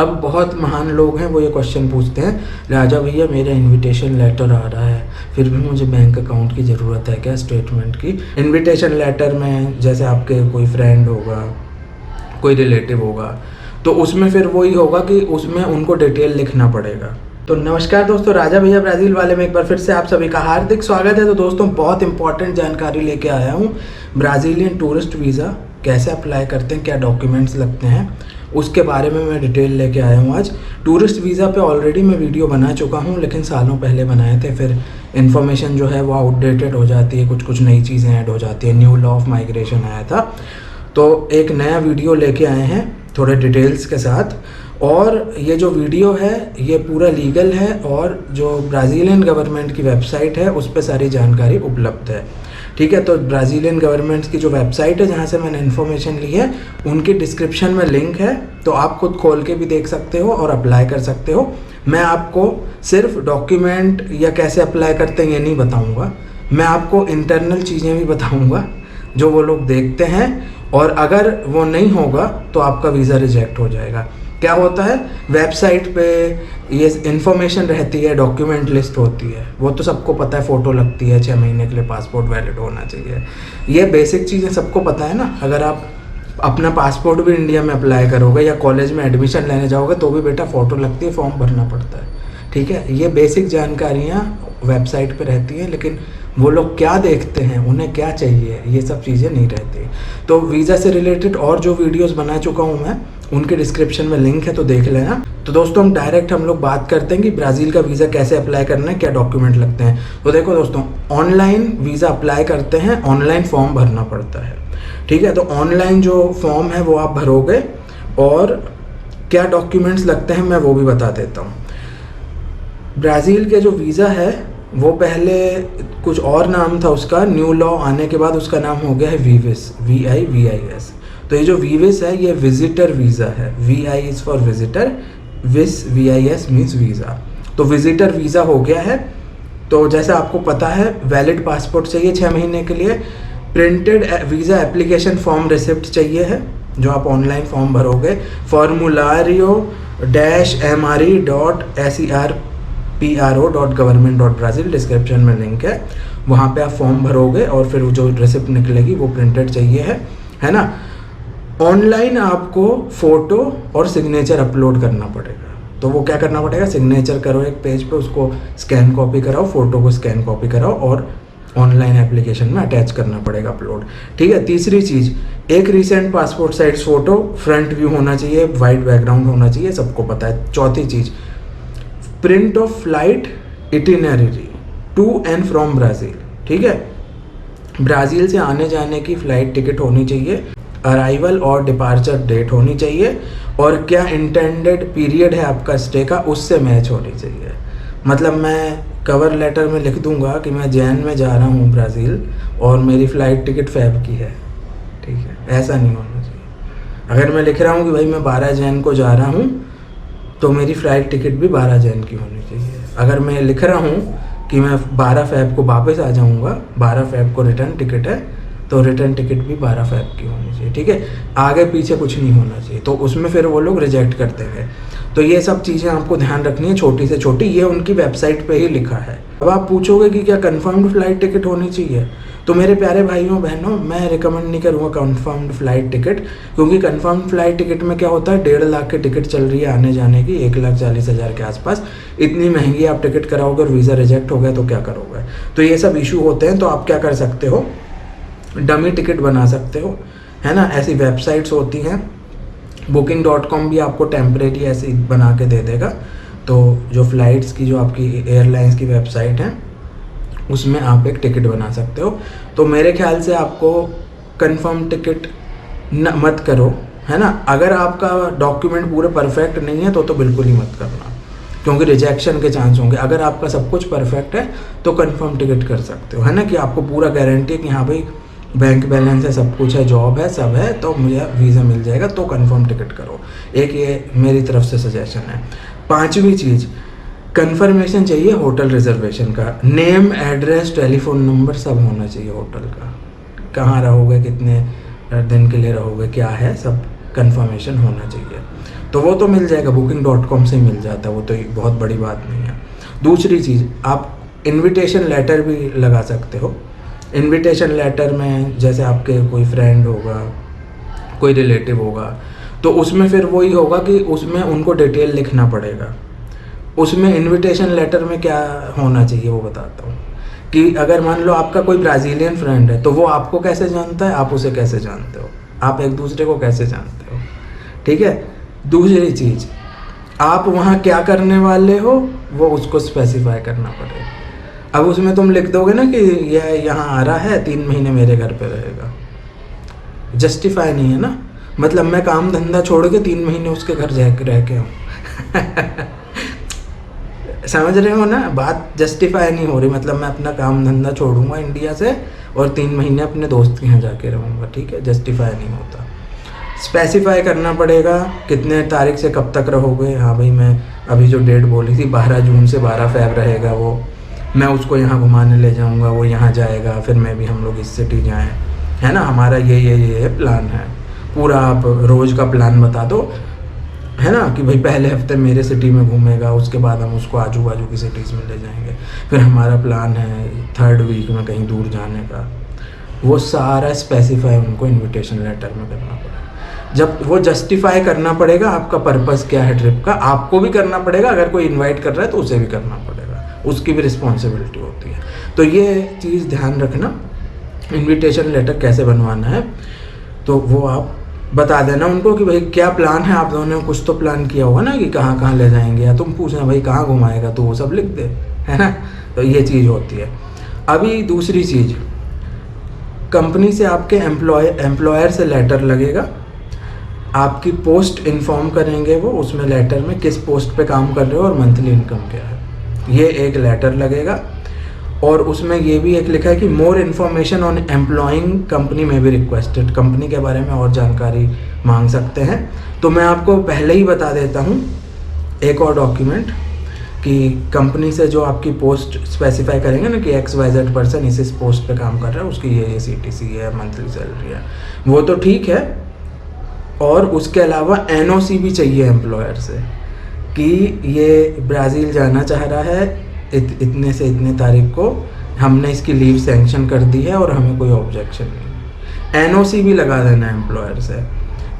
अब बहुत महान लोग हैं, वो ये क्वेश्चन पूछते हैं, राजा भैया मेरा इनविटेशन लेटर आ रहा है, फिर भी मुझे बैंक अकाउंट की ज़रूरत है क्या, स्टेटमेंट की। इनविटेशन लेटर में जैसे आपके कोई फ्रेंड होगा, कोई रिलेटिव होगा, तो उसमें फिर वही होगा कि उसमें उनको डिटेल लिखना पड़ेगा। तो नमस्कार दोस्तों, राजा भैया ब्राज़ील वाले में एक बार फिर से आप सभी का हार्दिक स्वागत है। तो दोस्तों बहुत इंपॉर्टेंट जानकारी लेके आया हूँ। ब्राज़ीलियन टूरिस्ट वीज़ा कैसे अप्लाई करते हैं, क्या डॉक्यूमेंट्स लगते हैं, उसके बारे में मैं डिटेल लेके आया हूँ आज। टूरिस्ट वीज़ा पे ऑलरेडी मैं वीडियो बना चुका हूँ, लेकिन सालों पहले बनाए थे, फिर इन्फॉर्मेशन जो है वो आउटडेटेड हो जाती है, कुछ नई चीज़ें ऐड हो जाती है, न्यू लॉ ऑफ माइग्रेशन आया था, तो एक नया वीडियो लेके आए हैं थोड़े डिटेल्स के साथ। और ये जो वीडियो है ये पूरा लीगल है और जो ब्राज़ीलियन गवर्नमेंट की वेबसाइट है उस पर सारी जानकारी उपलब्ध है। ठीक है, तो ब्राज़ीलियन गवर्नमेंट की जो वेबसाइट है जहाँ से मैंने इन्फॉर्मेशन ली है उनकी डिस्क्रिप्शन में लिंक है, तो आप खुद खोल के भी देख सकते हो और अप्लाई कर सकते हो। मैं आपको सिर्फ डॉक्यूमेंट या कैसे अप्लाई करते हैं ये नहीं बताऊँगा, मैं आपको इंटरनल चीज़ें भी बताऊँगा जो वो लोग देखते हैं, और अगर वो नहीं होगा तो आपका वीज़ा रिजेक्ट हो जाएगा। क्या होता है, वेबसाइट पे ये इन्फॉर्मेशन रहती है, डॉक्यूमेंट लिस्ट होती है, वो तो सबको पता है, फ़ोटो लगती है, 6 महीने के लिए पासपोर्ट वैलिड होना चाहिए, ये बेसिक चीज़ें सबको पता है ना। अगर आप अपना पासपोर्ट भी इंडिया में अप्लाई करोगे या कॉलेज में एडमिशन लेने जाओगे तो भी बेटा फ़ोटो लगती है, फॉर्म भरना पड़ता है। ठीक है, ये बेसिक जानकारियाँ वेबसाइट पे रहती हैं, लेकिन वो लोग क्या देखते हैं, उन्हें क्या चाहिए, ये सब चीज़ें नहीं रहती। तो वीज़ा से रिलेटेड और जो वीडियोस बना चुका हूँ मैं, उनके डिस्क्रिप्शन में लिंक है, तो देख लेना। तो दोस्तों हम लोग बात करते हैं कि ब्राज़ील का वीज़ा कैसे अप्लाई करना है, क्या डॉक्यूमेंट लगते हैं। तो देखो दोस्तों, ऑनलाइन वीज़ा अप्लाई करते हैं, ऑनलाइन फॉर्म भरना पड़ता है। ठीक है, तो ऑनलाइन जो फॉर्म है वो आप भरोगे, और क्या डॉक्यूमेंट्स लगते हैं मैं वो भी बता देता हूँ। ब्राज़ील के जो वीज़ा है वो पहले कुछ और नाम था उसका, न्यू लॉ आने के बाद उसका नाम हो गया है वीविस, VIVIS। तो ये जो वीविस है ये विजिटर वीज़ा है, VI is for visitor, VIS means visa. तो विजिटर वीज़ा हो गया है। तो जैसा आपको पता है वैलिड पासपोर्ट चाहिए 6 महीने के लिए, printed visa application form receipt चाहिए है जो आप ऑनलाइन फॉर्म भरोगे, formulario-mre.serpro.government.brazil, डिस्क्रिप्शन में लिंक है, वहाँ पे आप फॉर्म भरोगे और फिर जो रिसिप्ट निकलेगी वो प्रिंटेड चाहिए है ना। ऑनलाइन आपको फ़ोटो और सिग्नेचर अपलोड करना पड़ेगा। तो वो क्या करना पड़ेगा, सिग्नेचर करो एक पेज पे, उसको स्कैन कॉपी कराओ, फ़ोटो को स्कैन कॉपी कराओ और ऑनलाइन एप्लीकेशन में अटैच करना पड़ेगा अपलोड। ठीक है, तीसरी चीज़, एक recent passport size photo, front view होना चाहिए, वाइट बैकग्राउंड होना चाहिए, सबको पता है। चौथी चीज़, print off flight itinerary to and from Brazil. ठीक है, ब्राज़ील से आने जाने की फ़्लाइट टिकट होनी चाहिए, अराइवल और डिपार्चर डेट होनी चाहिए, और क्या इंटेंडेड पीरियड है आपका स्टे का उससे मैच होनी चाहिए। मतलब मैं कवर लेटर में लिख दूंगा कि मैं जैन में जा रहा हूँ ब्राज़ील और मेरी फ़्लाइट टिकट फ़ेब की है, ठीक है, ऐसा नहीं होना चाहिए। अगर मैं लिख रहा हूँ कि भाई मैं 12 जैन को जा रहा हूँ तो मेरी फ़्लाइट टिकट भी 12 जैन की होनी चाहिए। अगर मैं लिख रहा हूँ कि मैं 12 फ़ेब को वापस आ जाऊँगा, 12 फ़ेब को रिटर्न टिकट है, तो रिटर्न टिकट भी 12 फ़ेब की होनी चाहिए। ठीक है, आगे पीछे कुछ नहीं होना चाहिए, तो उसमें फिर वो लोग रिजेक्ट करते हैं। तो ये सब चीज़ें आपको ध्यान रखनी है, छोटी से छोटी, ये उनकी वेबसाइट पे ही लिखा है। अब आप पूछोगे कि क्या कंफर्म्ड फ़्लाइट टिकट होनी चाहिए, तो मेरे प्यारे भाइयों बहनों, मैं रिकमेंड नहीं करूँगा कंफर्म्ड फ़्लाइट टिकट, क्योंकि कंफर्म्ड फ़्लाइट टिकट में क्या होता है, 1.5 लाख की टिकट चल रही है आने जाने की, 1,40,000 के आसपास। इतनी महंगी आप टिकट कराओगे और वीज़ा रिजेक्ट हो गया तो क्या करोगे। तो ये सब इशू होते हैं। तो आप क्या कर सकते हो, डमी टिकट बना सकते हो, है ना। ऐसी वेबसाइट्स होती हैं, booking.com भी आपको टेम्परेरी ऐसे बना के दे देगा। तो जो फ़्लाइट्स की, जो आपकी एयरलाइंस की वेबसाइट है उसमें आप एक टिकट बना सकते हो। तो मेरे ख्याल से आपको कंफर्म टिकट मत करो, है ना। अगर आपका डॉक्यूमेंट पूरे परफेक्ट नहीं है तो बिल्कुल ही मत करना, क्योंकि रिजेक्शन के चांस होंगे। अगर आपका सब कुछ परफेक्ट है तो कंफर्म टिकट कर सकते हो, है ना, कि आपको पूरा गारंटी है कि हाँ भाई बैंक बैलेंस है, सब कुछ है, जॉब है, सब है, तो मुझे वीज़ा मिल जाएगा, तो कंफर्म टिकट करो। एक ये मेरी तरफ से सजेशन है। 5वीं चीज़, कंफर्मेशन चाहिए होटल रिजर्वेशन का, नेम, एड्रेस, टेलीफोन नंबर सब होना चाहिए होटल का, कहाँ रहोगे, कितने दिन के लिए रहोगे, क्या है, सब कंफर्मेशन होना चाहिए। तो वो तो मिल जाएगा, booking.com से मिल जाता है, वो तो बहुत बड़ी बात नहीं है। दूसरी चीज़, आप इनविटेशन लेटर भी लगा सकते हो। इनविटेशन लेटर में जैसे आपके कोई फ्रेंड होगा, कोई रिलेटिव होगा, तो उसमें फिर वही होगा कि उसमें उनको डिटेल लिखना पड़ेगा। उसमें इनविटेशन लेटर में क्या होना चाहिए वो बताता हूँ कि अगर मान लो आपका कोई ब्राज़ीलियन फ्रेंड है, तो वो आपको कैसे जानता है, आप उसे कैसे जानते हो, आप एक दूसरे को कैसे जानते हो, ठीक है। दूसरी चीज़, आप वहाँ क्या करने वाले हो वो उसको स्पेसिफाई करना पड़ेगा। अब उसमें तुम लिख दोगे ना कि यह यहाँ आ रहा है, 3 महीने मेरे घर पे रहेगा, जस्टिफाई नहीं है ना। मतलब मैं काम धंधा छोड़ के 3 महीने उसके घर रह के हूँ समझ रहे हो ना, बात जस्टिफाई नहीं हो रही। मतलब मैं अपना काम धंधा छोड़ूंगा इंडिया से और 3 महीने अपने दोस्त के यहाँ जाके रहूँगा, ठीक है, जस्टिफाई नहीं होता। स्पेसिफाई करना पड़ेगा कितने तारीख से कब तक रहोगे। हाँ भाई, मैं अभी जो डेट बोली थी 12 जून से 12 फ़रवरी रहेगा वो, मैं उसको यहाँ घुमाने ले जाऊँगा, वो यहाँ जाएगा, फिर मैं भी, हम लोग इस सिटी जाएँ, है ना, हमारा ये प्लान है। पूरा आप रोज़ का प्लान बता दो, है ना, कि भाई पहले हफ्ते मेरे सिटी में घूमेगा, उसके बाद हम उसको आजू बाजू की सिटीज़ में ले जाएंगे, फिर हमारा प्लान है 3rd वीक में कहीं दूर जाने का। वो सारा स्पेसिफाई उनको इनविटेशन लेटर में करना पड़ेगा। जब वो जस्टिफाई करना पड़ेगा आपका पर्पस क्या है ट्रिप का, आपको भी करना पड़ेगा, अगर कोई इन्वाइट कर रहा है तो उसे भी करना पड़ेगा, उसकी भी रिस्पॉन्सिबिलिटी होती है। तो ये चीज़ ध्यान रखना, इनविटेशन लेटर कैसे बनवाना है तो वो आप बता देना उनको कि भाई क्या प्लान है। आप दोनों ने कुछ तो प्लान किया होगा ना कि कहाँ कहाँ ले जाएंगे, या तुम पूछना भाई कहाँ घुमाएगा, तो वो सब लिख दे, है ना। तो ये चीज़ होती है। अभी दूसरी चीज़, कंपनी से आपके एम्प्लॉयर से लेटर लगेगा, आपकी पोस्ट इन्फॉर्म करेंगे वो, उसमें लेटर में किस पोस्ट पे काम कर रहे हो और मंथली इनकम क्या है, ये एक लेटर लगेगा। और उसमें ये भी एक लिखा है कि more information on employing company में भी रिक्वेस्टेड, कंपनी के बारे में और जानकारी मांग सकते हैं। तो मैं आपको पहले ही बता देता हूँ एक और डॉक्यूमेंट कि कंपनी से जो आपकी पोस्ट स्पेसिफाई करेंगे ना कि XYZ पर्सन इस पोस्ट पे काम कर रहा है, उसकी ये CTC है, मंथली सैलरी है, वो तो ठीक है। और उसके अलावा NOC भी चाहिए एम्प्लॉयर से कि ये ब्राज़ील जाना चाह रहा है, इतने से इतने तारीख को हमने इसकी लीव सैंक्शन कर दी है और हमें कोई ऑब्जेक्शन नहीं। NOC भी लगा देना एम्प्लॉयर से,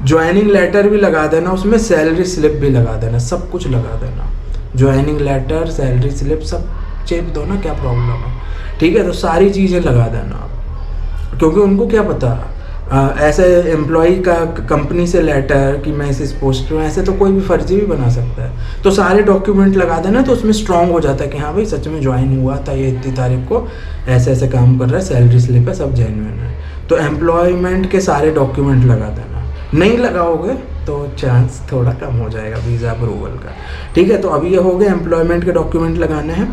ज्वाइनिंग लेटर भी लगा देना, उसमें सैलरी स्लिप भी लगा देना, सब कुछ लगा देना। ज्वाइनिंग लेटर, सैलरी स्लिप सब चेक दो ना, क्या प्रॉब्लम है, ठीक है। तो सारी चीज़ें लगा देना आप, क्योंकि उनको क्या पता ऐसे एम्प्लॉई का कंपनी से लेटर कि मैं इस पोस्ट में, ऐसे तो कोई भी फर्जी भी बना सकता है। तो सारे डॉक्यूमेंट लगा देना, तो उसमें स्ट्रांग हो जाता है कि हाँ भाई सच में ज्वाइन हुआ था, ये इतनी तारीख को ऐसे ऐसे काम कर रहा है, सैलरी स्लिप है, सब जेन्युइन है। तो एम्प्लॉयमेंट के सारे डॉक्यूमेंट लगा देना। नहीं लगाओगे तो चांस थोड़ा कम हो जाएगा वीज़ा अप्रूवल का, ठीक है। तो अभी ये हो गया, एम्प्लॉयमेंट के डॉक्यूमेंट लगाने हैं।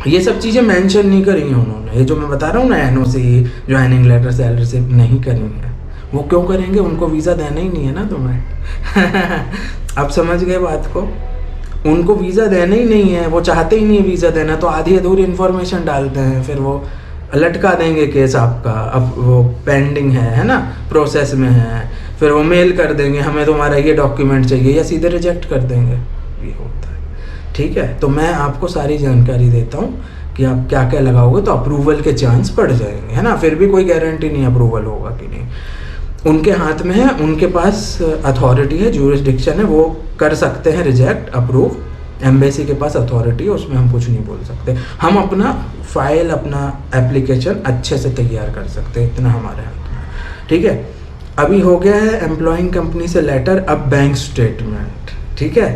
ये सब चीज़ें मेंशन नहीं करी हैं उन्होंने, ये जो मैं बता रहा हूँ ना, NOC, joining letter, salary slip नहीं करी है। वो क्यों करेंगे, उनको वीज़ा देना ही नहीं है ना तुम्हें अब समझ गए बात को, उनको वीज़ा देना ही नहीं है, वो चाहते ही नहीं है वीज़ा देना, तो आधी अधूरी इन्फॉर्मेशन डालते हैं, फिर वो लटका देंगे केस आपका, अब वो पेंडिंग है ना, प्रोसेस में है, फिर वो मेल कर देंगे हमें तुम्हारा ये डॉक्यूमेंट चाहिए, या सीधे रिजेक्ट कर देंगे, ये होता है, ठीक है। तो मैं आपको सारी जानकारी देता हूँ कि आप क्या क्या लगाओगे तो अप्रूवल के चांस बढ़ जाएंगे, है ना। फिर भी कोई गारंटी नहीं अप्रूवल होगा कि नहीं, उनके हाथ में है, उनके पास अथॉरिटी है, ज्यूरिसडिक्शन है, वो कर सकते हैं रिजेक्ट, अप्रूव। एम्बेसी के पास अथॉरिटी है, उसमें हम कुछ नहीं बोल सकते। हम अपना फाइल, अपना एप्लीकेशन अच्छे से तैयार कर सकते हैं, इतना हमारे हाथ में, ठीक है। अभी हो गया है एम्प्लॉइंग कंपनी से लेटर। अब बैंक स्टेटमेंट, ठीक है,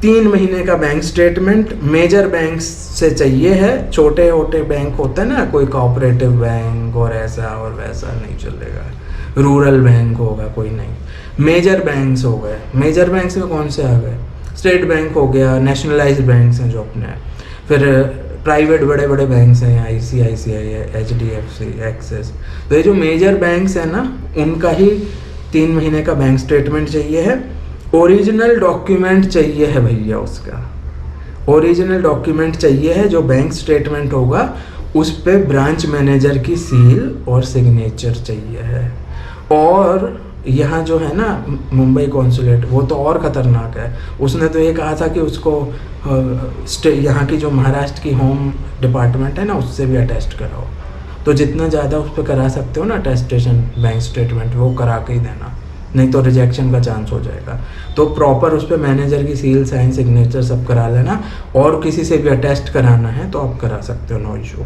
3 महीने का बैंक स्टेटमेंट मेजर बैंक से चाहिए है। छोटे छोटे बैंक होते हैं ना, कोई कोऑपरेटिव बैंक और ऐसा और वैसा नहीं चलेगा, रूरल बैंक होगा कोई नहीं। मेजर बैंक्स हो गए, मेजर बैंक्स में कौन से आ गए, स्टेट बैंक हो गया, नेशनलाइज्ड बैंक्स हैं जो अपने हैं, फिर प्राइवेट बड़े बड़े बैंक्स हैं, ICICI है, HDFC, एक्सिस। तो ये जो मेजर बैंक्स हैं ना, उनका ही 3 महीने का बैंक स्टेटमेंट चाहिए है। ओरिजिनल डॉक्यूमेंट चाहिए है भैया, उसका ओरिजिनल डॉक्यूमेंट चाहिए है। जो बैंक स्टेटमेंट होगा उस पे ब्रांच मैनेजर की सील और सिग्नेचर चाहिए है, और यहाँ जो है ना मुंबई कॉन्सुलेट, वो तो और ख़तरनाक है। उसने तो ये कहा था कि उसको यहाँ की जो महाराष्ट्र की होम डिपार्टमेंट है ना, उससे भी अटेस्ट कराओ। तो जितना ज़्यादा उस पर करा सकते हो ना अटेस्टेशन बैंक स्टेटमेंट, वो करा के ही देना, नहीं तो रिजेक्शन का चांस हो जाएगा। तो प्रॉपर उस पर मैनेजर की सील, साइन, सिग्नेचर सब करा लेना। और किसी से भी अटेस्ट कराना है तो आप करा सकते हो, नो इशू।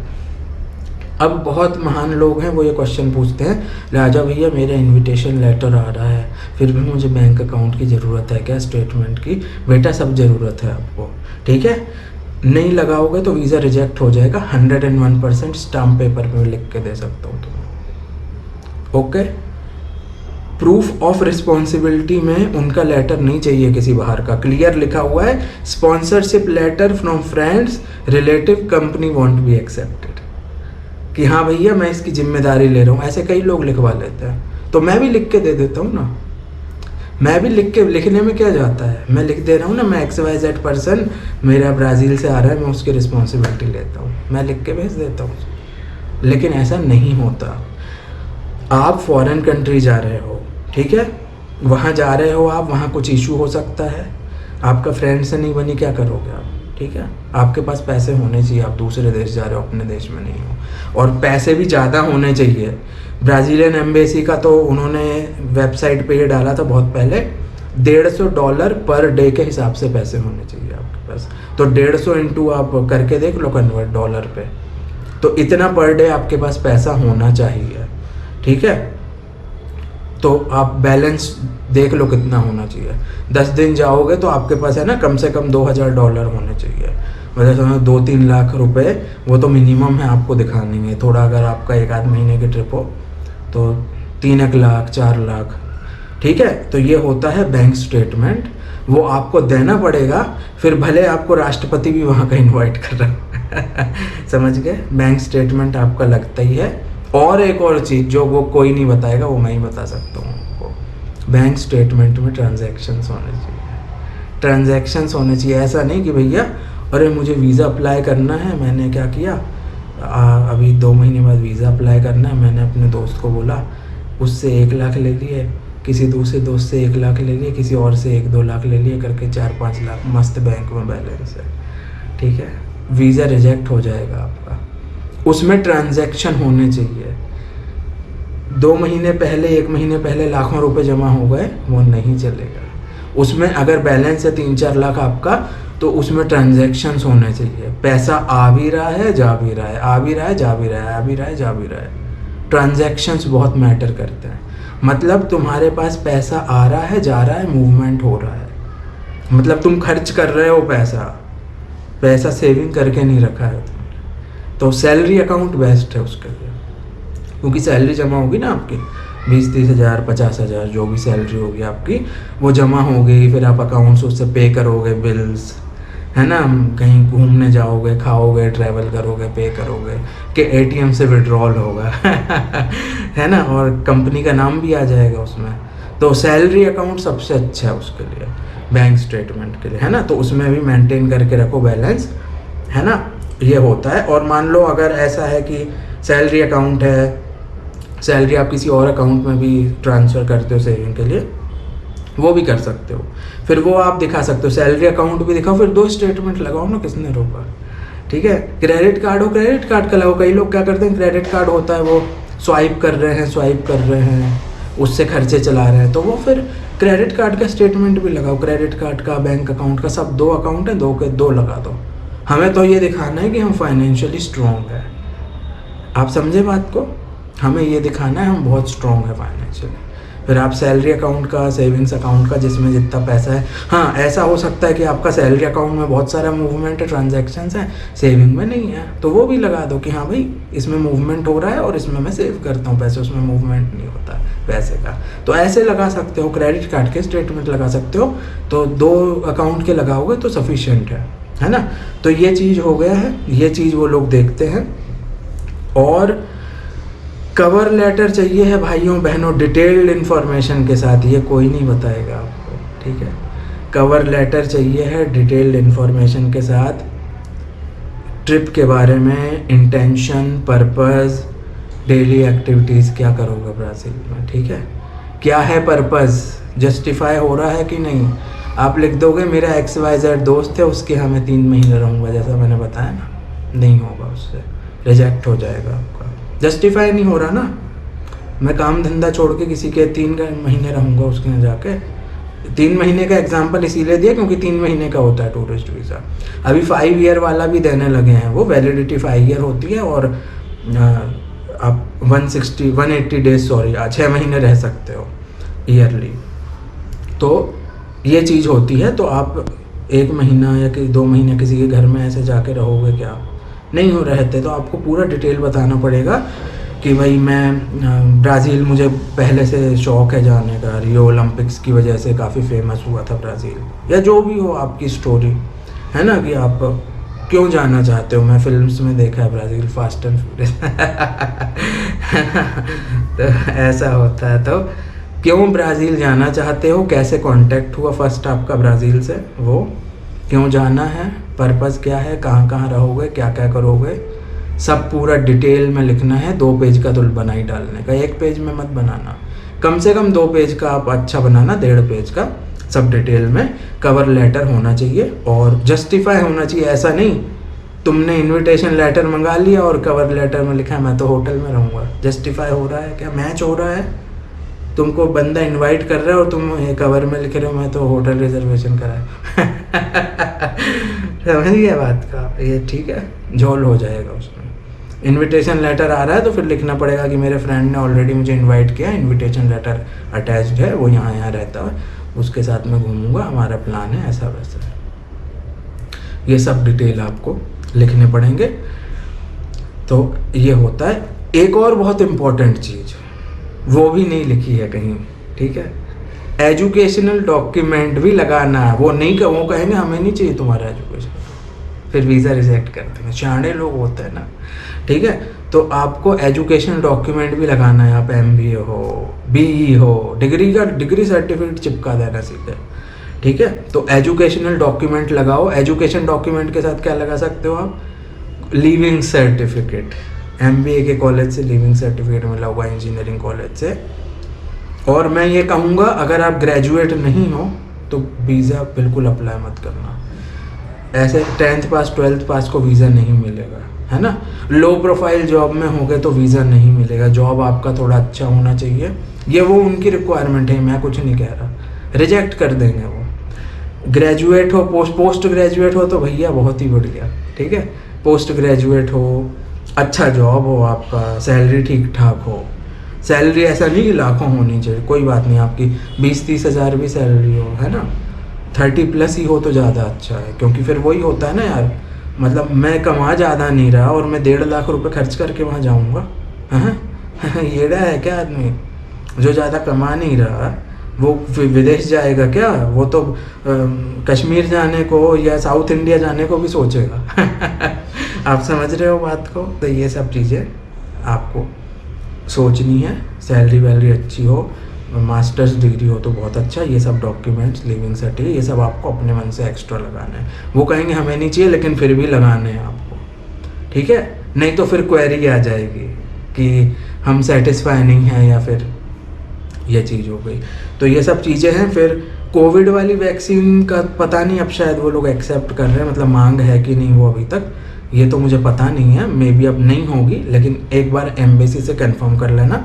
अब बहुत महान लोग हैं, वो ये क्वेश्चन पूछते हैं, राजा भैया मेरा इनविटेशन लेटर आ रहा है, फिर भी मुझे बैंक अकाउंट की ज़रूरत है क्या, स्टेटमेंट की? बेटा सब ज़रूरत है आपको, ठीक है। नहीं लगाओगे तो वीज़ा रिजेक्ट हो जाएगा। 101% स्टाम्प पेपर पे लिख के दे सकता हूँ तुम्हें, ओके। प्रूफ ऑफ रिस्पॉन्सिबिलिटी में उनका लेटर नहीं चाहिए किसी बाहर का, क्लियर लिखा हुआ है, sponsorship letter from friends relative company won't be accepted, कि हाँ भैया मैं इसकी जिम्मेदारी ले रहा हूँ। ऐसे कई लोग लिखवा लेते हैं, तो मैं भी लिख के दे देता हूँ ना। मैं भी लिखने में क्या जाता है, मैं लिख दे रहा हूँ ना, मैं XYZ पर्सन मेरा ब्राज़ील से आ रहा है, मैं उसकी रिस्पॉन्सिबिलिटी लेता हूँ, मैं लिख के भेज देता हूँ। लेकिन ऐसा नहीं होता। आप फॉरेन कंट्री जा रहे हो, ठीक है, वहाँ जा रहे हो आप, वहाँ कुछ इशू हो सकता है, आपका फ्रेंड से नहीं बनी, क्या करोगे आप, ठीक है। आपके पास पैसे होने चाहिए, आप दूसरे देश जा रहे हो, अपने देश में नहीं हो, और पैसे भी ज़्यादा होने चाहिए। ब्राज़ीलियन एम्बेसी का तो उन्होंने वेबसाइट पे ये डाला था बहुत पहले, $150 पर डे के हिसाब से पैसे होने चाहिए आपके पास। तो 150 इंटू आप करके देख लो कन्वर्ट डॉलर पे, तो इतना पर डे आपके पास पैसा होना चाहिए, ठीक है। तो आप बैलेंस देख लो कितना होना चाहिए। 10 दिन जाओगे तो आपके पास है ना कम से कम $2000 होने चाहिए, मतलब समझो 2-3 लाख रुपए, वो तो मिनिमम है आपको दिखाने में। थोड़ा अगर आपका 1-8 महीने की ट्रिप हो तो 3 लाख 4 लाख, ठीक है। तो ये होता है बैंक स्टेटमेंट, वो आपको देना पड़ेगा, फिर भले आपको राष्ट्रपति भी वहाँ का इन्वाइट कर रहा है समझ गए, बैंक स्टेटमेंट आपका लगता ही है। और एक और चीज़ जो वो कोई नहीं बताएगा, वो मैं ही बता सकता हूँ आपको, बैंक स्टेटमेंट में ट्रांजैक्शंस होने चाहिए। ट्रांजैक्शंस होने चाहिए, ऐसा नहीं कि भैया अरे मुझे वीज़ा अप्लाई करना है, मैंने क्या किया, अभी 2 महीने बाद वीज़ा अप्लाई करना है, मैंने अपने दोस्त को बोला, उससे 1 लाख ले लिए, किसी दूसरे दोस्त से 1 लाख ले लिए, किसी और से 1-2 लाख ले लिए, करके 4-5 लाख मस्त बैंक में बैलेंस है, ठीक है। वीज़ा रिजेक्ट हो जाएगा आपका। उसमें ट्रांजैक्शन होने चाहिए। 2 महीने पहले 1 महीने पहले लाखों रुपए जमा हो गए, वो नहीं चलेगा। उसमें अगर बैलेंस है 3-4 लाख आपका, तो उसमें ट्रांजैक्शंस होने चाहिए। पैसा आ भी रहा है, जा भी रहा है, आ भी रहा है, जा भी रहा है, आ भी रहा है, जा भी रहा है। ट्रांजैक्शंस बहुत मैटर करते हैं। मतलब तुम्हारे पास पैसा आ रहा है, जा रहा है, मूवमेंट हो रहा है, मतलब तुम खर्च कर रहे हो पैसा सेविंग करके नहीं रखा है तुमने। तो सैलरी अकाउंट बेस्ट है उसके लिए, क्योंकि सैलरी जमा होगी ना आपकी 20-30 हज़ार 50 हज़ार जो भी सैलरी होगी आपकी, वो जमा होगी, फिर आप अकाउंट से उससे पे करोगे बिल्स, है ना, कहीं घूमने जाओगे, खाओगे, ट्रैवल करोगे, पे करोगे, कि ATM से विड्रॉल होगा है ना, और कंपनी का नाम भी आ जाएगा उसमें। तो सैलरी अकाउंट सबसे अच्छा है उसके लिए, बैंक स्टेटमेंट के लिए, है ना। तो उसमें भी मेंटेन करके रखो बैलेंस, है ना, ये होता है। और मान लो अगर ऐसा है कि सैलरी अकाउंट है, सैलरी आप किसी और अकाउंट में भी ट्रांसफ़र करते हो सेविंग के लिए, वो भी कर सकते हो, फिर वो आप दिखा सकते हो। सैलरी अकाउंट भी दिखाओ, फिर 2 स्टेटमेंट लगाओ ना, किसने रोका, ठीक है। क्रेडिट कार्ड हो, क्रेडिट कार्ड का लगाओ। कई लोग क्या करते हैं, क्रेडिट कार्ड होता है वो स्वाइप कर रहे हैं, उससे खर्चे चला रहे हैं, तो वो फिर क्रेडिट कार्ड का स्टेटमेंट भी लगाओ, क्रेडिट कार्ड का, बैंक अकाउंट का, सब 2 अकाउंट है, 2 के 2 लगा दो। हमें तो ये दिखाना है कि हम फाइनेंशियली स्ट्रॉन्ग है, आप समझे बात को, हमें ये दिखाना है हम बहुत स्ट्रॉन्ग है फाइनेंशियली। फिर आप सैलरी अकाउंट का, सेविंग्स अकाउंट का, जिसमें जितना पैसा है, हाँ ऐसा हो सकता है कि आपका सैलरी अकाउंट में बहुत सारा मूवमेंट है, ट्रांजैक्शंस हैं, सेविंग में नहीं है, तो वो भी लगा दो कि हाँ भाई इसमें मूवमेंट हो रहा है और इसमें मैं सेव करता हूँ पैसे, उसमें मूवमेंट नहीं होता पैसे का। तो ऐसे लगा सकते हो, क्रेडिट कार्ड के स्टेटमेंट लगा सकते हो, तो 2 अकाउंट के लगाओगे तो सफिशिएंट है ना। तो ये चीज़ हो गया है, ये चीज़ वो लोग देखते हैं। और कवर लेटर चाहिए है भाइयों बहनों, डिटेल्ड इन्फॉर्मेशन के साथ, ये कोई नहीं बताएगा आपको, ठीक है। कवर लेटर चाहिए है डिटेल्ड इन्फॉर्मेशन के साथ, ट्रिप के बारे में, इंटेंशन, पर्पस, डेली एक्टिविटीज़, क्या करोगे ब्राज़ील में, ठीक है। क्या है पर्पज़, जस्टिफाई हो रहा है कि नहीं। आप लिख दोगे मेरा XYZ दोस्त है, उसके यहाँ मैं 3 महीने रहूँगा, जैसा मैंने बताया ना, नहीं होगा, उससे रिजेक्ट हो जाएगा आपका, जस्टिफाई नहीं हो रहा ना। मैं काम धंधा छोड़ के किसी के 3 महीने रहूँगा उसके यहाँ जाके। 3 महीने का एग्जाम्पल इसीलिए दिया क्योंकि 3 महीने का होता है टूरिस्ट वीज़ा। अभी 5 ईयर वाला भी देने लगे हैं, वो वैलिडिटी 5 ईयर होती है और आप 180 डेज 6 महीने रह सकते हो ईयरली। तो ये चीज़ होती है। तो आप 1 महीना या 2 महीने किसी के घर में ऐसे जाके रहोगे क्या, नहीं हो रहते। तो आपको पूरा डिटेल बताना पड़ेगा कि भाई मैं ब्राज़ील, मुझे पहले से शौक़ है जाने का, रियो ओलंपिक्स की वजह से काफ़ी फेमस हुआ था ब्राज़ील, या जो भी हो आपकी स्टोरी है ना, कि आप क्यों जाना चाहते हो। मैं फिल्म्स में देखा है ब्राज़ील, फास्ट एंड फ्यूरियस तो ऐसा होता है। तो क्यों ब्राज़ील जाना चाहते हो, कैसे कांटेक्ट हुआ फर्स्ट आपका ब्राज़ील से, वो क्यों जाना है, पर्पज़ क्या है, कहाँ कहाँ रहोगे, क्या क्या करोगे, सब पूरा डिटेल में लिखना है। 2 पेज का तो बना ही डालने का, 1 पेज में मत बनाना, कम से कम 2 पेज का आप अच्छा बनाना, 1.5 पेज का, सब डिटेल में। कवर लेटर होना चाहिए और जस्टिफाई होना चाहिए। ऐसा नहीं तुमने इनविटेशन लेटर मंगा लिया और कवर लेटर में लिखा है मैं तो होटल में रहूँगा। जस्टिफाई हो रहा है क्या, मैच हो रहा है, तुमको बंदा इनवाइट कर रहा है और तुम कवर में लिख रहे हो मैं तो होटल रिजर्वेशन करा है समझ गया बात का, ये ठीक है, झोल हो जाएगा उसमें। इनविटेशन लेटर आ रहा है तो फिर लिखना पड़ेगा कि मेरे फ्रेंड ने ऑलरेडी मुझे इनवाइट किया, इनविटेशन लेटर अटैच्ड है, वो यहाँ रहता है, उसके साथ मैं घूमूंगा, हमारा प्लान है, ऐसा वैसा है। ये सब डिटेल आपको लिखने पड़ेंगे। तो ये होता है। एक और बहुत इम्पोर्टेंट चीज़, वो भी नहीं लिखी है कहीं, ठीक है, एजुकेशनल डॉक्यूमेंट भी लगाना है। वो नहीं, वो कहेंगे हमें नहीं चाहिए तुम्हारा एजुकेशन, फिर वीज़ा रिजेक्ट कर देंगे, शाणे लोग होते हैं ना, ठीक है। तो आपको एजुकेशनल डॉक्यूमेंट भी लगाना है। आप MBA हो, BE हो, डिग्री सर्टिफिकेट चिपका देना सीधे, ठीक है। तो एजुकेशनल डॉक्यूमेंट लगाओ। एजुकेशन डॉक्यूमेंट के साथ क्या लगा सकते हो आप, लीविंग सर्टिफिकेट, MBA के कॉलेज से लीविंग सर्टिफिकेट मिला होगा, इंजीनियरिंग कॉलेज से। और मैं ये कहूँगा अगर आप ग्रेजुएट नहीं हो तो वीज़ा बिल्कुल अप्लाई मत करना। ऐसे 10th पास 12th पास को वीज़ा नहीं मिलेगा, है ना। लो प्रोफाइल जॉब में हो गए तो वीज़ा नहीं मिलेगा। जॉब आपका थोड़ा अच्छा होना चाहिए, ये वो उनकी रिक्वायरमेंट है, मैं कुछ नहीं कह रहा, रिजेक्ट कर देंगे वो। ग्रेजुएट हो, पोस्ट ग्रेजुएट हो तो भैया बहुत ही बढ़िया, ठीक है। पोस्ट ग्रेजुएट हो, अच्छा जॉब हो आपका, सैलरी ठीक ठाक हो। सैलरी ऐसा नहीं कि लाखों होनी चाहिए, कोई बात नहीं, आपकी 20-30 हज़ार भी सैलरी हो, है ना, 30+ ही हो तो ज़्यादा अच्छा है। क्योंकि फिर वही होता है ना यार, मतलब मैं कमा ज़्यादा नहीं रहा और मैं 1.5 लाख रुपए खर्च करके वहाँ जाऊँगा, ये रहा है क्या आदमी जो ज़्यादा कमा नहीं रहा, वो विदेश जाएगा क्या, वो तो कश्मीर जाने को या साउथ इंडिया जाने को भी सोचेगा आप समझ रहे हो बात को। तो ये सब चीज़ें आपको सोचनी है। सैलरी वैलरी अच्छी हो, मास्टर्स डिग्री हो तो बहुत अच्छा। ये सब डॉक्यूमेंट्स, लिविंग सर्टिफिकेट, ये सब आपको अपने मन से एक्स्ट्रा लगाना है। वो कहेंगे हमें नहीं चाहिए लेकिन फिर भी लगाने हैं आपको, ठीक है। नहीं तो फिर क्वेरी आ जाएगी कि हम सेटिस्फाई नहीं हैं, या फिर ये चीज़ हो गई। तो ये सब चीज़ें हैं। फिर कोविड वाली वैक्सीन का पता नहीं, अब शायद वो लोग एक्सेप्ट कर रहे हैं, मतलब मांग है कि नहीं वो अभी तक, ये तो मुझे पता नहीं है, मे बी अब नहीं होगी, लेकिन एक बार एम्बेसी से कंफर्म कर लेना।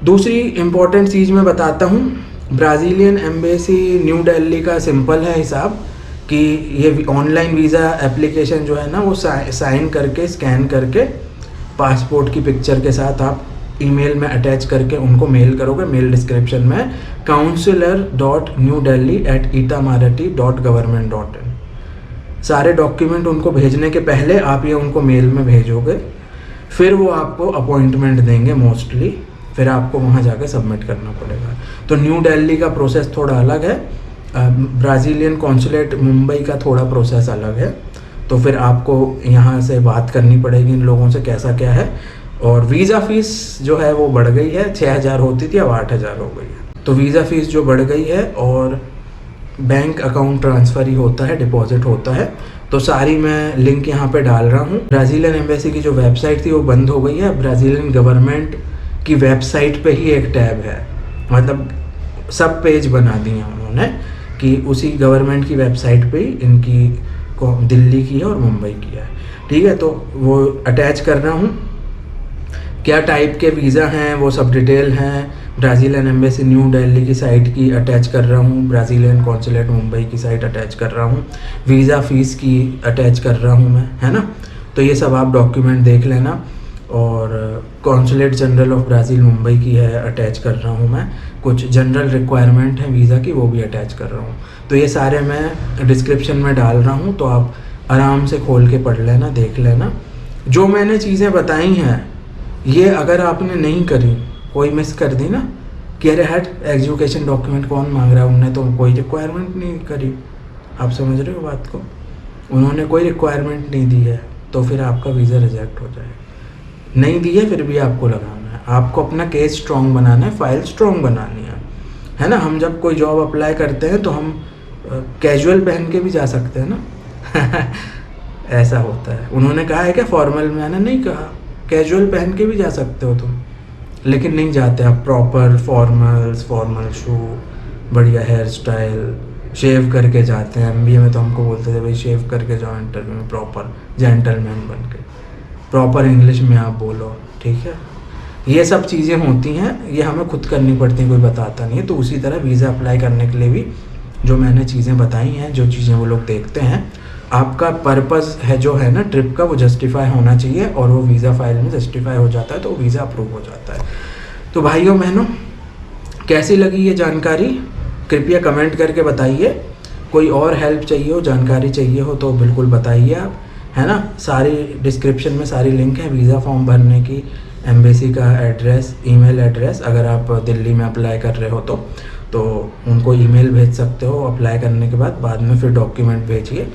दूसरी इम्पॉर्टेंट चीज़ मैं बताता हूँ, ब्राज़ीलियन एम्बेसी न्यू दिल्ली का सिंपल है हिसाब कि ये ऑनलाइन वीज़ा एप्लीकेशन जो है ना, वो साइन करके, स्कैन करके, पासपोर्ट की पिक्चर के साथ आप ईमेल में अटैच करके उनको मेल करोगे। मेल डिस्क्रिप्शन में counselor.newdelhi@itamaraty.government.in, सारे डॉक्यूमेंट उनको भेजने के पहले आप ये उनको मेल में भेजोगे, फिर वो आपको अपॉइंटमेंट देंगे मोस्टली, फिर आपको वहाँ जाके सबमिट करना पड़ेगा। तो न्यू दिल्ली का प्रोसेस थोड़ा अलग है, ब्राज़ीलियन कॉन्सुलेट मुंबई का थोड़ा प्रोसेस अलग है। तो फिर आपको यहाँ से बात करनी पड़ेगी इन लोगों से कैसा क्या है। और वीज़ा फ़ीस जो है वो बढ़ गई है, 6,000 होती थी अब 8,000 हो गई है। तो वीज़ा फ़ीस जो बढ़ गई है, और बैंक अकाउंट ट्रांसफ़र ही होता है, डिपॉजिट होता है। तो सारी मैं लिंक यहाँ पे डाल रहा हूँ। ब्राज़ीलियन एम्बेसी की जो वेबसाइट थी वो बंद हो गई है। ब्राज़ीलियन गवर्नमेंट की वेबसाइट पे ही एक टैब है मतलब सब पेज बना दिए उन्होंने कि उसी गवर्नमेंट की वेबसाइट पे इनकी दिल्ली की है और मुंबई की है। ठीक है, तो वो अटैच कर रहा हूँ। क्या टाइप के वीज़ा हैं वो सब डिटेल हैं। ब्राज़ीलियन एम्बेसी न्यू दिल्ली की साइट की अटैच कर रहा हूँ, ब्राज़ीलियन कॉन्सुलेट मुंबई की साइट अटैच कर रहा हूँ, वीज़ा फ़ीस की अटैच कर रहा हूँ मैं, है ना। तो ये सब आप डॉक्यूमेंट देख लेना। और consulate general of Brazil Mumbai की है अटैच कर रहा हूँ मैं। कुछ जनरल रिक्वायरमेंट है वीज़ा की, वो भी अटैच कर रहा हूँ। तो ये सारे मैं डिस्क्रिप्शन में डाल रहा हूँ, तो आप आराम से खोल के पढ़ लेना, देख लेना। जो मैंने चीज़ें बताई हैं ये अगर आपने नहीं करी, कोई मिस कर दी ना कि अरे हट एजुकेशन डॉक्यूमेंट कौन मांग रहा है, उनने तो कोई रिक्वायरमेंट नहीं करी, आप समझ रहे हो बात को, उन्होंने कोई रिक्वायरमेंट नहीं दी है, तो फिर आपका वीज़ा रिजेक्ट हो जाएगा। नहीं दी है फिर भी आपको लगाना है, आपको अपना केस स्ट्रॉन्ग बनाना है, फाइल स्ट्रॉन्ग बनानी है ना। हम जब कोई जॉब अप्लाई करते हैं तो हम कैजुअल पहन के भी जा सकते हैं ना ऐसा होता है। उन्होंने कहा है क्या फॉर्मल, मैंने नहीं कहा, कैजुअल पहन के भी जा सकते हो तुम, लेकिन नहीं जाते आप। प्रॉपर फॉर्मल शू, बढ़िया हेयर स्टाइल, शेव करके जाते हैं। MBA में तो हमको बोलते थे भाई शेव करके जाओ इंटरव्यू में, प्रॉपर जेंटलमैन बन के, प्रॉपर इंग्लिश में आप बोलो, ठीक है। ये सब चीज़ें होती हैं, ये हमें खुद करनी पड़ती हैं, कोई बताता नहीं है। तो उसी तरह वीज़ा अप्लाई करने के लिए भी जो मैंने चीज़ें बताई हैं, जो चीज़ें वो लोग देखते हैं, आपका पर्पज़ है जो है ना ट्रिप का, वो जस्टिफाई होना चाहिए, और वो वीज़ा फाइल में जस्टिफाई हो जाता है तो वीज़ा अप्रूव हो जाता है। तो भाइयों बहनों, कैसी लगी ये जानकारी कृपया कमेंट करके बताइए। कोई और हेल्प चाहिए हो, जानकारी चाहिए हो तो बिल्कुल बताइए आप, है ना। सारी डिस्क्रिप्शन में सारी लिंक है, वीज़ा फॉर्म भरने की, एम्बेसी का एड्रेस, ईमेल एड्रेस, अगर आप दिल्ली में अप्लाई कर रहे हो तो उनको ईमेल भेज सकते हो अप्लाई करने के बाद में फिर डॉक्यूमेंट भेजिए,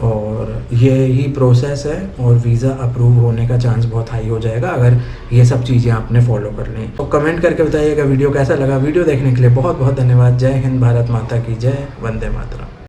और ये ही प्रोसेस है, और वीज़ा अप्रूव होने का चांस बहुत हाई हो जाएगा अगर ये सब चीज़ें आपने फॉलो कर ली। तो कमेंट करके बताइएगा वीडियो कैसा लगा। वीडियो देखने के लिए बहुत बहुत धन्यवाद। जय हिंद, भारत माता की जय, वंदे मातरम।